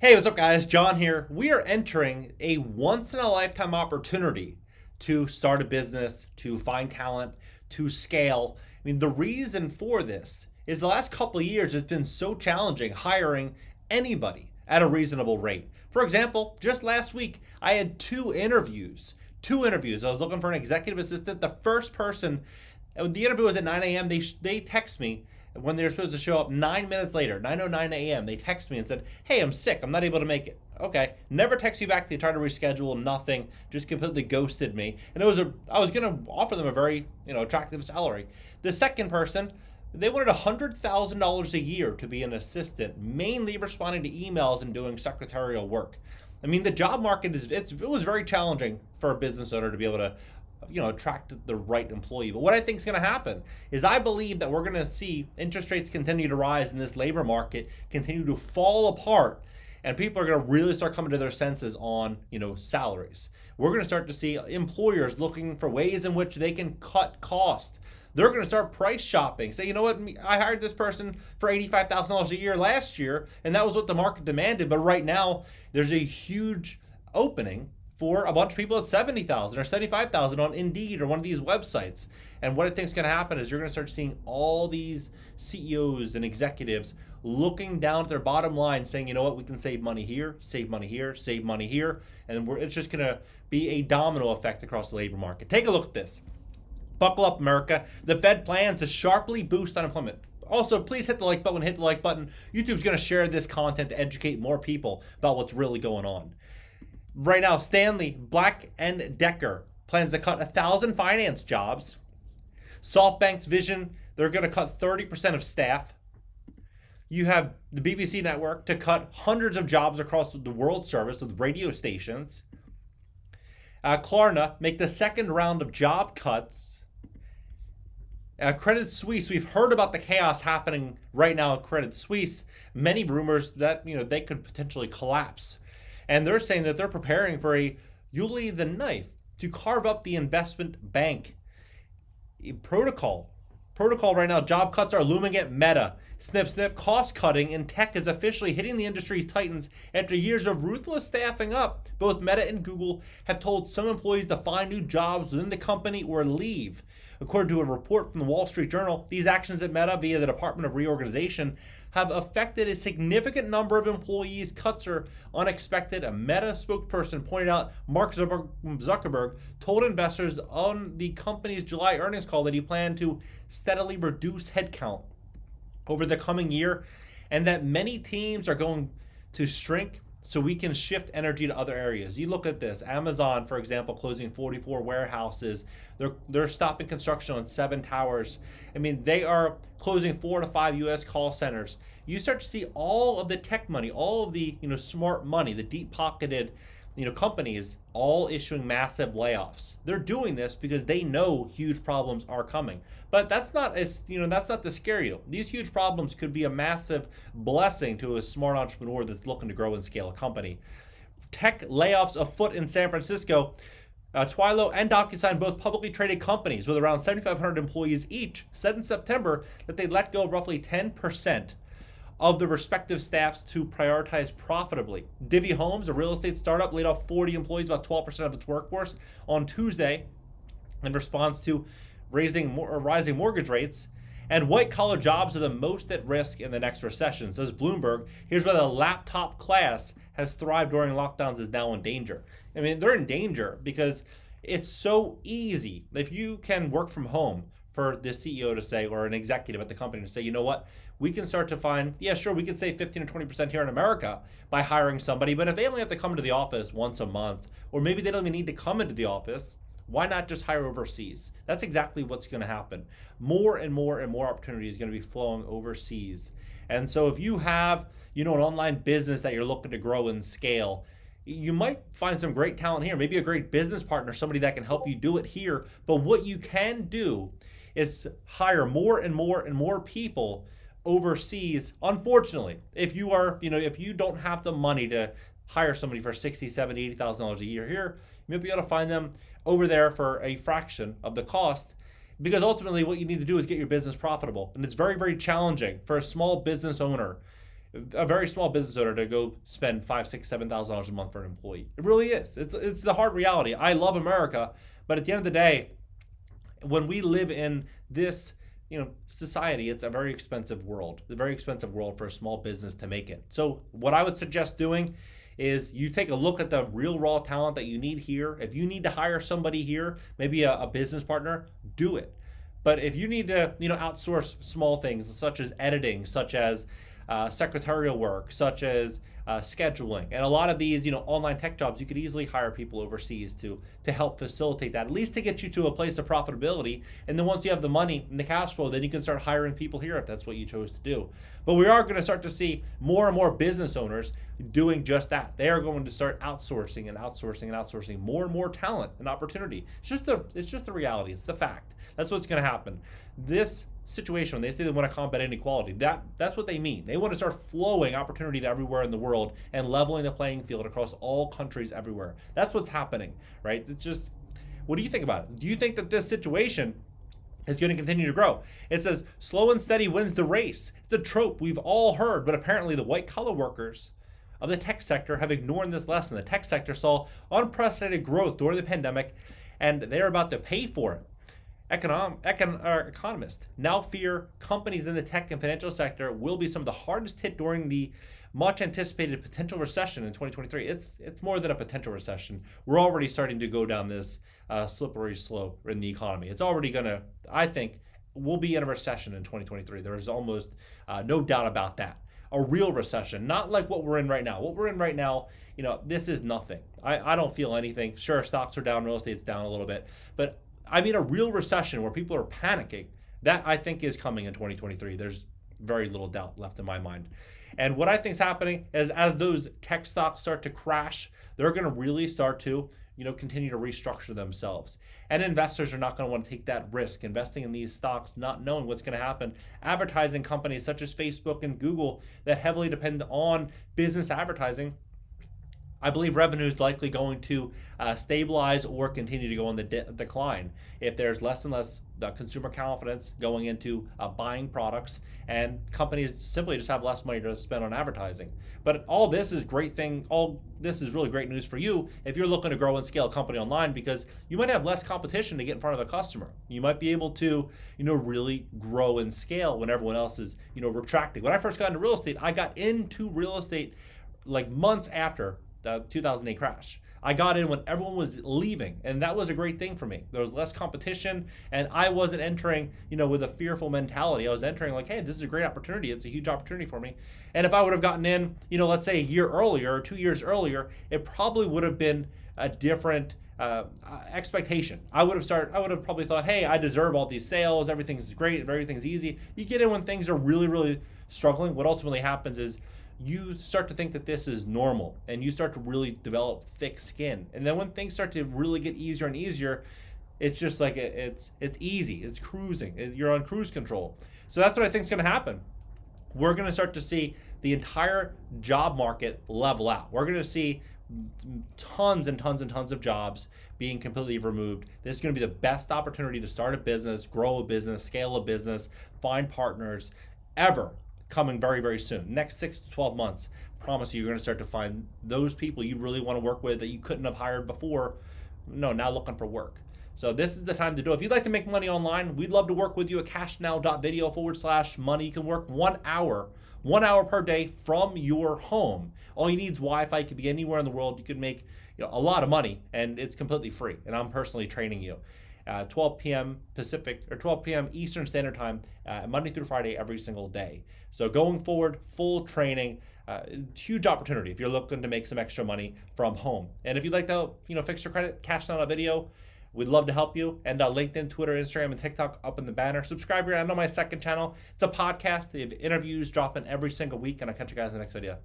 Hey, what's up, guys? John here. We are entering a once in a lifetime opportunity to start a business, to find talent, to scale. I mean, the reason for this is the last couple of years it's been so challenging hiring anybody at a reasonable rate. For example, just last week I had two interviews. Two interviews. I was looking for an executive assistant. The first person, the interview was at 9 a.m. They text me when they were supposed to show up 9 minutes later, 9:09 a.m. They text me and said, "Hey, I'm sick. I'm not able to make it." Okay, never text you back. They tried to reschedule, nothing. Just completely ghosted me. And I was gonna offer them a very attractive salary. The second person, they wanted $100,000 a year to be an assistant, mainly responding to emails and doing secretarial work. I mean, the job market it was very challenging for a business owner to be able to attract the right employee. But what I think is going to happen is I believe that we're going to see interest rates continue to rise and this labor market continue to fall apart, and people are going to really start coming to their senses on salaries. We're going to start to see employers looking for ways in which they can cut cost. They're going to start price shopping. Say, you know what, I hired this person for $85,000 a year last year, and that was what the market demanded. But right now, there's a huge opening for a bunch of people at 70,000 or 75,000 on Indeed or one of these websites. And what I think is going to happen is you're going to start seeing all these CEOs and executives looking down at their bottom line saying, you know what, we can save money here, save money here, save money here. And it's just going to be a domino effect across the labor market. Take a look at this. Buckle up, America. The Fed plans to sharply boost unemployment. Also, please hit the like button, hit the like button. YouTube's going to share this content to educate more people about what's really going on. Right now, Stanley Black & Decker plans to cut 1,000 finance jobs. SoftBank's vision, they're going to cut 30% of staff. You have the BBC network to cut hundreds of jobs across the world service with radio stations. Klarna make the second round of job cuts. Credit Suisse, we've heard about the chaos happening right now at Credit Suisse. Many rumors that they could potentially collapse. And they're saying that they're preparing for a Uli the knife to carve up the investment bank. Protocol right now, job cuts are looming at Meta. Snip, snip, cost cutting in tech is officially hitting the industry's titans after years of ruthless staffing up. Both Meta and Google have told some employees to find new jobs within the company or leave. According to a report from the Wall Street Journal, these actions at Meta via the Department of Reorganization have affected a significant number of employees. Cuts are unexpected. A Meta spokesperson pointed out Mark Zuckerberg told investors on the company's July earnings call that he planned to steadily reduce headcount over the coming year, and that many teams are going to shrink so we can shift energy to other areas. You look at this, Amazon, for example, closing 44 warehouses. They're stopping construction on 7 towers. I mean, they are closing 4 to 5 US call centers. You start to see all of the tech money, all of the smart money, the deep-pocketed companies all issuing massive layoffs. They're doing this because they know huge problems are coming. But that's not to scare you. These huge problems could be a massive blessing to a smart entrepreneur that's looking to grow and scale a company. Tech layoffs afoot in San Francisco. Twilio and DocuSign, both publicly traded companies with around 7,500 employees each, said in September that they let go of roughly 10% of the respective staffs to prioritize profitably. Divvy Homes, a real estate startup, laid off 40 employees, about 12% of its workforce, on Tuesday in response to rising mortgage rates. And white-collar jobs are the most at risk in the next recession, says Bloomberg. Here's why the laptop class has thrived during lockdowns is now in danger. I mean, they're in danger because it's so easy. If you can work from home, for the CEO to say, or an executive at the company to say, you know what, we can start to find, yeah, sure, we can save 15 or 20% here in America by hiring somebody, but if they only have to come into the office once a month, or maybe they don't even need to come into the office, why not just hire overseas? That's exactly what's going to happen. More and more and more opportunity is going to be flowing overseas. And so if you have, an online business that you're looking to grow and scale, you might find some great talent here, maybe a great business partner, somebody that can help you do it here. But what you can do is hire more and more and more people overseas. Unfortunately, if you are, if you don't have the money to hire somebody for $60,000, $70,000, $80,000 a year here, you might be able to find them over there for a fraction of the cost, because ultimately what you need to do is get your business profitable. And it's very, very challenging for a small business owner a very small business owner to go spend $5, $6, $7,000 a month for an employee. It really is. It's the hard reality. I love America, but at the end of the day, when we live in this society, it's a very expensive world. It's a very expensive world for a small business to make it. So what I would suggest doing is you take a look at the real raw talent that you need here. If you need to hire somebody here, maybe a business partner, do it. But if you need to outsource small things such as editing, such as secretarial work, such as scheduling, and a lot of these online tech jobs, you could easily hire people overseas to help facilitate that, at least to get you to a place of profitability. And then once you have the money and the cash flow, then you can start hiring people here if that's what you chose to do. But we are going to start to see more and more business owners doing just that. They are going to start outsourcing and outsourcing and outsourcing more and more talent and opportunity. It's just the reality. It's the fact. That's what's going to happen. This situation, when they say they want to combat inequality, that's what they mean. They want to start flowing opportunity to everywhere in the world and leveling the playing field across all countries everywhere. That's what's happening, right? It's just, what do you think about it? Do you think that this situation is going to continue to grow? It says slow and steady wins the race. It's a trope we've all heard, but apparently the white collar workers of the tech sector have ignored this lesson. The tech sector saw unprecedented growth during the pandemic, and they're about to pay for it. Economists now fear companies in the tech and financial sector will be some of the hardest hit during the much anticipated potential recession in 2023. It's more than a potential recession. We're already starting to go down this slippery slope in the economy. It's already I think, we'll be in a recession in 2023. There's almost no doubt about that. A real recession, not like what we're in right now. What we're in right now, this is nothing. I don't feel anything. Sure, stocks are down, real estate's down a little bit, but I mean a real recession where people are panicking. That I think is coming in 2023. There's very little doubt left in my mind. And what I think is happening is as those tech stocks start to crash, they're going to really start to continue to restructure themselves. And investors are not going to want to take that risk investing in these stocks, not knowing what's going to happen. Advertising companies such as Facebook and Google that heavily depend on business advertising, I believe revenue is likely going to stabilize or continue to go on the decline if there's less and less consumer confidence going into buying products, and companies simply just have less money to spend on advertising. But all this is really great news for you if you're looking to grow and scale a company online, because you might have less competition to get in front of a customer. You might be able to really grow and scale when everyone else is retracting. When I first got into real estate, I got into real estate like months after the 2008 crash. I got in when everyone was leaving, and that was a great thing for me. There was less competition, and I wasn't entering, with a fearful mentality. I was entering like, hey, this is a great opportunity. It's a huge opportunity for me. And if I would have gotten in, let's say a year earlier or 2 years earlier, it probably would have been a different expectation. I would have probably thought, hey, I deserve all these sales. Everything's great. Everything's easy. You get in when things are really, really struggling. What ultimately happens is you start to think that this is normal, and you start to really develop thick skin. And then when things start to really get easier and easier, it's just like it's easy. It's cruising. You're on cruise control. So that's what I think is going to happen. We're going to start to see the entire job market level out. We're going to see tons and tons and tons of jobs being completely removed. This is going to be the best opportunity to start a business, grow a business, scale a business, find partners ever, coming very, very soon. Next 6 to 12 months, promise you, you're going to start to find those people you really want to work with that you couldn't have hired before. No, now looking for work. So this is the time to do it. If you'd like to make money online, we'd love to work with you at cashnow.video/money. You can work 1 hour per day from your home. All you need is Wi-Fi. You could be anywhere in the world. You could make a lot of money, and it's completely free. And I'm personally training you. 12 p.m. Pacific or 12 p.m. Eastern Standard Time, Monday through Friday, every single day. So going forward, full training, huge opportunity if you're looking to make some extra money from home. And if you'd like to, fix your credit, cashnow.video, we'd love to help you. And LinkedIn, Twitter, Instagram, and TikTok up in the banner. Subscribe here. I know my second channel. It's a podcast. They have interviews dropping every single week, and I'll catch you guys in the next video.